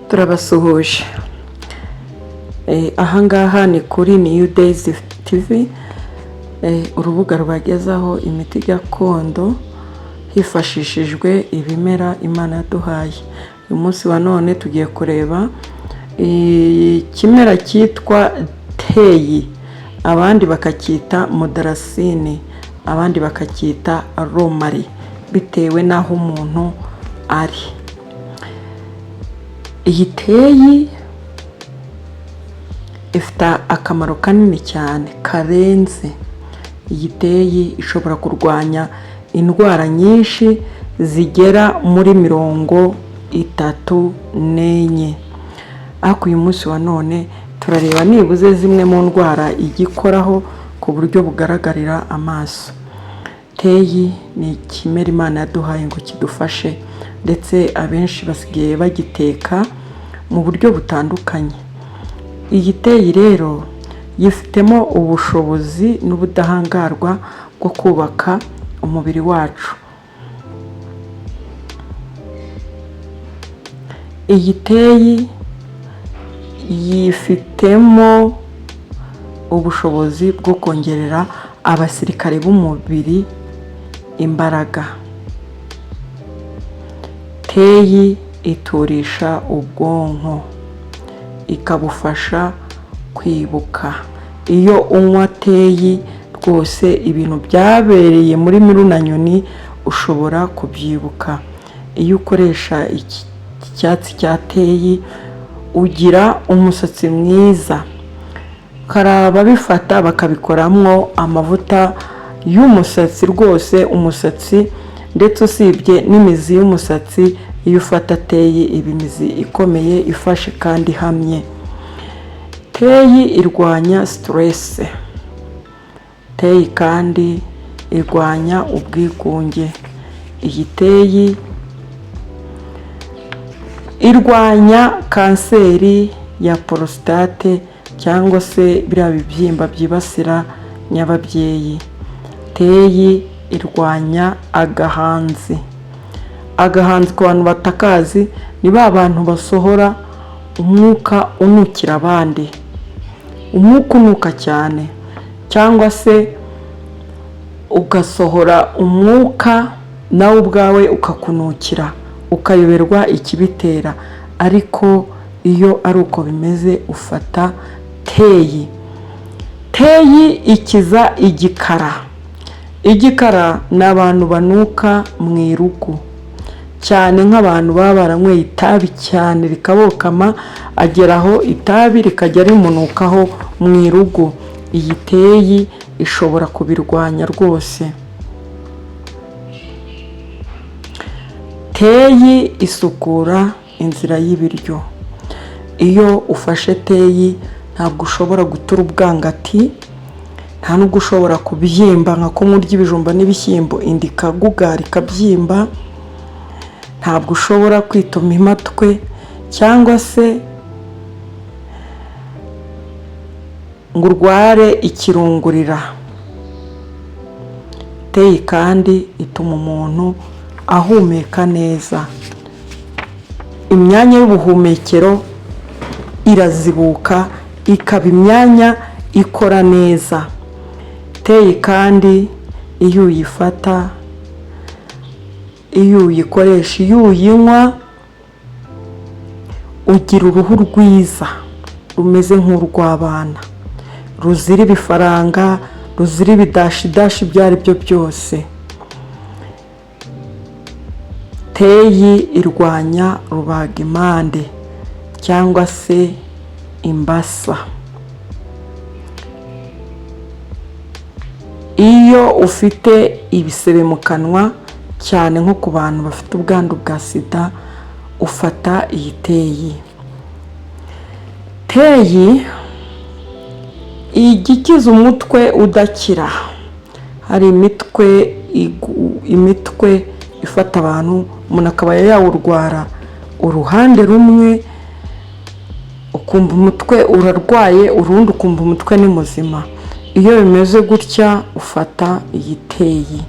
turabasuhuje. Ahangaha ni kuri New Days TV, urubuga rubagezaho imiti gakondo hifashishijwe ibimera Imana yaduhaye. Uyu munsi wa none tugiye kureba ikimera cyitwa teyi, abandi bakacyita mudarasini, abandi bakacyita romari, bitewe n'aho umuntu ari. Iyi teyi ifite akamaro kanini cyane karenze. Iyi teyi ishobora kurwanya indwara nyinshi zigera muri 34. Ariko uyu munsi wa none turareba nibuze zimwe mu ndwara igikoraho ku buryo bugaragarira amaso. Teyi ni ikimera Imana yaduhaye ngo kidufashe, ndetse abenshi basigaye bagiteka mu buryo butandukanye. Iyi teyi rero yifitemo ubushobozi n'ubudahangarwa bwo kubaka umubiri wacu. Iyi teyi yifitemo ubushobozi bwo kongerera abasirikare b'umubiri imbaraga. Teyi iturisha ubwonko, ikabufasha kwibuka. Iyo unywa teyi rwose ibintu byabereye muri Mirunanyoni ushobora kubyibuka. Iyo ukoresha iki cyatsi cya teyi ugira umusatsi mwiza. Karaba bifata bakabikoramo amavuta y'umusatsi, rwose umusatsi, ndetse usibye n'imizi y'umusatsi. Iyo ufata teyi iba imizi ikomeye ifashe kandi ihamye. Teyi irwanya stress. Teyi kandi irwanya ubwigunge. Iyi teyi irwanya kanseri ya prostate cyangwa se biriya bibyimba byibasira nyababyeyi. Teyi irwanya agahanzi. Agahanzi ku bantu batakazi ni ba bantu basohora umwuka unukira abandi, umwuka unuka cyane, cyangwa se ugasohora umwuka nawe ubwawe ukakunukira ukayoberwa ikibitera. Ariko iyo ari uko bimeze ufata teyi. Teyi ikiza igikara. Igikara ni abantu banuka mu irugu, cyane nk'abantu baba baranyweye itabi cyane rikabokama, ageraho itabi rikajya rimunukaho mu irugu. Iyi teyi ishobora kubirwanya rwose. Teyi isukura inzira y'ibiryo. Iyo ufashe teyi ntabwo ushobora gutura ubwangati, nta nubwo ushobora kubyimba nka ko murya ibijumba n'ibishyimbo inda ikagugara ikabyimba. Ntabwo ushobora kwituma imatwe cyangwa se ngo urware ikirungurira. Teyi kandi ituma umuntu ahumeka neza. Imyanya y'ubuhumekero irazibuka, ikaba imyanya ikora neza. Teyi kandi iyo uyifata, iyo uyikoresha, iyo uyinywa, ugira uruhu rwiza rumeze nk'urw'abana, ruzira ibifaranga, ruzira ibidashidashi ibyo ari byo byose. Teyi irwanya rubagimpande cyangwa se imbasa. Iyo ufite ibisebe mu kanwa, cyane nko ku bantu bafite ubwandu bwa sida, ufata iyi teyi. Teyi igikiza umutwe udakira. Hari imitwe ifata abantu, umuntu akaba yawurwara uruhande rumwe ukumva umutwe urarwaye, urundi ukumva umutwe ni muzima. Iyo bimeze gutya ufata iyi teyi.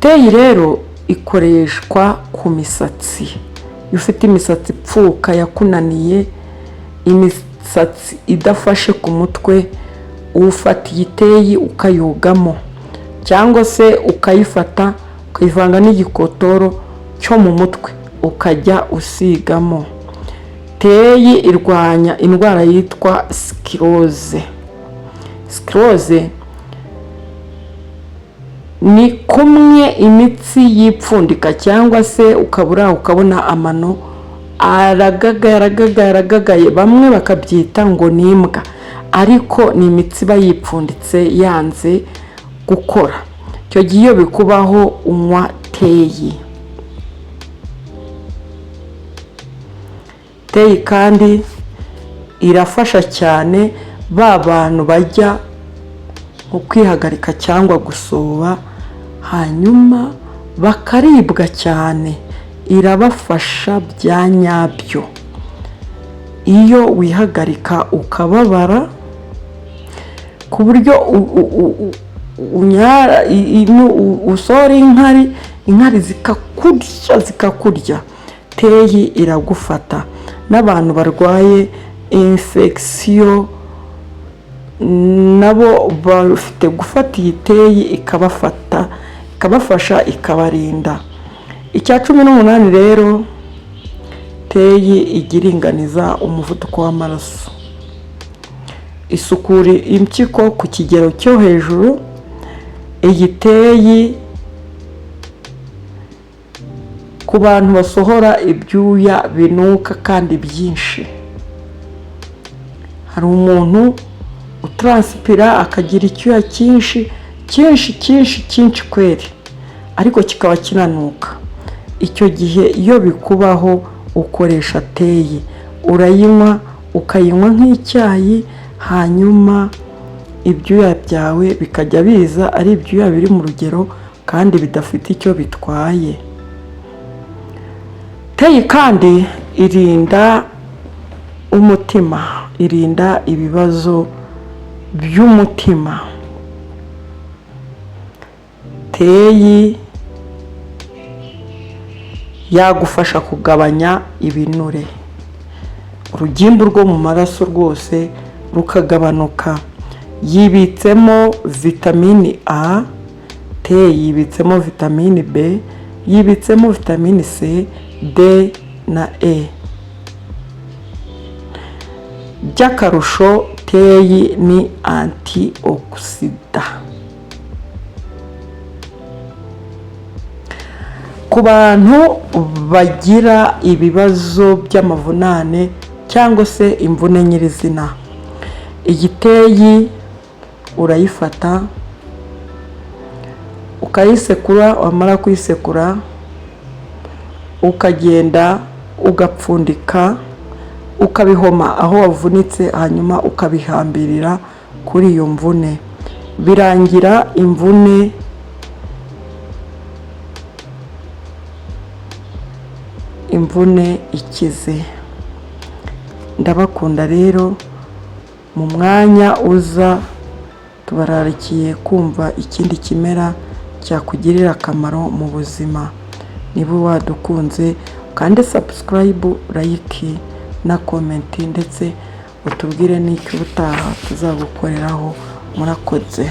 Teyi rero ikoreshwa ku misatsi. Iyo ufite imisatsi ipfuka yakunaniye, imisatsi idafashe ku mutwe, ufata iyi teyi ukayogamo, cyangwa se ukayifata ukayivanga n'igikotoro cyo mu mutwe ukajya usigamo. Teyi irwanya indwara yitwa sklerose. Sklerose ni kumwe imitsi yipfundika, cyangwa se ukabona amano aragagaye, bamwe bakabyita ngo ni imbwa, ariko ni imitsi iba yipfunditse yanze gukora. Icyo gihe iyo bikubaho unywa teyi. Teyi kandi irafasha cyane ba bantu bajya nko kwihagarika cyangwa gusoba hanyuma bakaribwa cyane, irabafasha bya nyabyo. Iyo wihagarika ukababara ku buryo usohora inkari zikakurya, teyi iragufata. N'abantu barwaye infection nabo bafite gufata iyi teyi ikabafasha ikabarinda. Icya 18 rero, teyi igiringaniza umuvuduko w'amaraso, isukura impyiko ku kigero cyo hejuru. Iyi teyi ku bantu basohora ibyuya binuka kandi byinshi. Hari umuntu utranspira akagira icyuya cyinshi kweri, ariko kikaba kinanuka. Icyo gihe iyo bikubaho ukoresha teyi, urayinywa ukayinywa nk'icyayi, hanyuma ibyuya byawe bikajya biza ari ibyuya biri mu rugero kandi bidafite icyo bitwaye. Teyi kandi irinda umutima, irinda ibibazo by'umutima. Teyi yagufasha kugabanya ibinure, urugimbu rwo mu maraso rwose rukagabanuka. Yibitsemo vitamini A, teyi yibitsemo vitamini B, yibitsemo vitamini C, D na E. By'akarusho, teyi ni antioxida. Ku bantu bagira ibibazo by'amavunane cyangwa se imvune nyirizina, iyi teyi urayifata ukayisekura, wamara kuyisekura ukagenda ugapfundika, ukabihoma aho wavunitse, hanyuma ukabihambirira kuri iyo mvune. Birangira imvune ikize. Ndabakunda rero, mu mwanya uza tubararikiye kumva ikindi kimera cyakugirira akamaro mu buzima. Niba wadukunze kandi subscribe, like na comment, ndetse utubwire n'icyo utaha tuzagukoreraho. Murakoze.